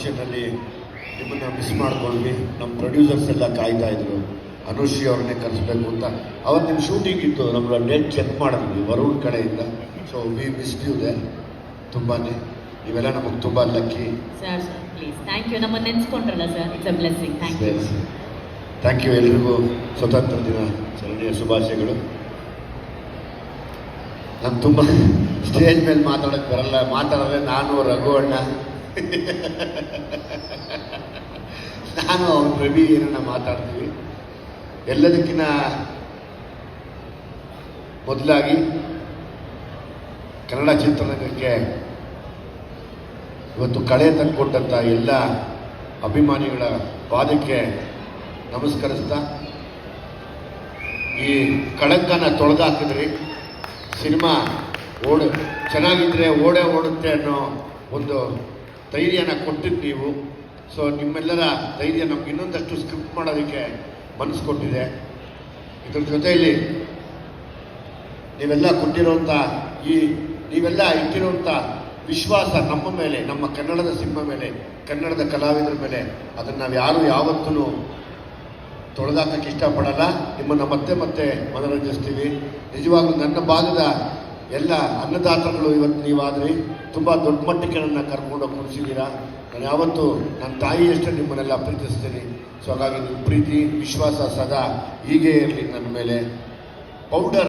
ಫಂಕ್ಷನಲ್ಲಿ ನಿಮ್ಮನ್ನು ಮಿಸ್ ಮಾಡ್ಕೊಂಡ್ವಿ. ನಮ್ಮ ಪ್ರೊಡ್ಯೂಸರ್ಸ್ ಎಲ್ಲ ಕಾಯ್ತಾ ಇದ್ರು, ಅನುಶ್ರೀ ಅವ್ರನ್ನೇ ಕರೆಸ್ಬೇಕು ಅಂತ. ಅವತ್ತು ನಿಮ್ಮ ಶೂಟಿಂಗ್ ಇತ್ತು, ನಮ್ಮ ಡೇಟ್ ಚೆಕ್ ಮಾಡಿದ್ವಿ ವರುಣ್ ಕಡೆಯಿಂದ. ಸೊ ವಿ ಮಿಸ್ ಯು ದೇ ತುಂಬಾ. ನೀವೆಲ್ಲ ನಮಗೆ ತುಂಬ lucky sir. Please thank you, ನಮ್ಮನ್ನು ನೆನೆಸ್ಕೊಂಡ್ರಲ್ಲ sir, it's a blessing. Thank you. Thank you. ಎಲ್ರಿಗೂ ಸ್ವತಂತ್ರ ದಿನಾಚರಣೆಯ ಶುಭಾಶಯಗಳು. ನಾನು ತುಂಬ ಸ್ಟೇಜ್ ಮೇಲೆ ಮಾತಾಡೋಕ್ಕೆ ಬರಲ್ಲ, ಮಾತಾಡಿದ್ರೆ ನಾನು ರಘು ಅಣ್ಣ ನಾನು ಅವ್ರ ರವಿ ಏನನ್ನ ಮಾತಾಡ್ತೀವಿ. ಎಲ್ಲದಕ್ಕಿಂತ ಮೊದಲಾಗಿ ಕನ್ನಡ ಚಿತ್ರರಂಗಕ್ಕೆ ಇವತ್ತು ಕಳೆ ತಂದುಕೊಟ್ಟಂಥ ಎಲ್ಲ ಅಭಿಮಾನಿಗಳ ಪಾದಕ್ಕೆ ನಮಸ್ಕರಿಸ್ತಾ, ಈ ಕಳಂಕನ ತೊಳೆದಾಕಿದ್ರಿ. ಸಿನಿಮಾ ಚೆನ್ನಾಗಿದ್ದರೆ ಓಡುತ್ತೆ ಅನ್ನೋ ಒಂದು ಧೈರ್ಯನ ಕೊಟ್ಟಿದ್ದು ನೀವು. ಸೊ ನಿಮ್ಮೆಲ್ಲರ ಧೈರ್ಯ ನಮ್ಗೆ ಇನ್ನೊಂದಷ್ಟು ಸ್ಕ್ರಿಪ್ಟ್ ಮಾಡೋದಕ್ಕೆ ಮನಸ್ಸು ಕೊಟ್ಟಿದೆ. ಇದ್ರ ಜೊತೆಯಲ್ಲಿ ನೀವೆಲ್ಲ ಕೊಟ್ಟಿರೋಂಥ ನೀವೆಲ್ಲ ಇಟ್ಟಿರೋಂಥ ವಿಶ್ವಾಸ ನಮ್ಮ ಮೇಲೆ, ನಮ್ಮ ಕನ್ನಡದ ಸಿನಿಮಾ ಮೇಲೆ, ಕನ್ನಡದ ಕಲಾವಿದರ ಮೇಲೆ, ಅದನ್ನು ನಾವು ಯಾರು ಯಾವತ್ತೂ ತೊಳೆದಾಕಕ್ಕೆ ಇಷ್ಟಪಡಲ್ಲ. ನಿಮ್ಮನ್ನು ಮತ್ತೆ ಮತ್ತೆ ಮನರಂಜಿಸ್ತೀವಿ. ನಿಜವಾಗ್ಲೂ ನನ್ನ ಭಾಗದ ಎಲ್ಲ ಅನ್ನದಾತರುಗಳು ಇವತ್ತು ನೀವಾದ್ರಿ. ತುಂಬ ದೊಡ್ಡ ಮಟ್ಟಕ್ಕೆ ನನ್ನ ಕರ್ಕೊಂಡೋಗಿ ಕುಣಿಸಿದ್ದೀರಾ. ನಾನು ಯಾವತ್ತೂ ನನ್ನ ತಾಯಿಯಷ್ಟೇ ನಿಮ್ಮನ್ನೆಲ್ಲ ಪ್ರೀತಿಸ್ತೀನಿ. ಸೊ ಹಾಗಾಗಿ ನಿಮ್ಮ ಪ್ರೀತಿ ವಿಶ್ವಾಸ ಸದಾ ಹೀಗೆ ಇರಲಿ ನನ್ನ ಮೇಲೆ. ಪೌಡರ್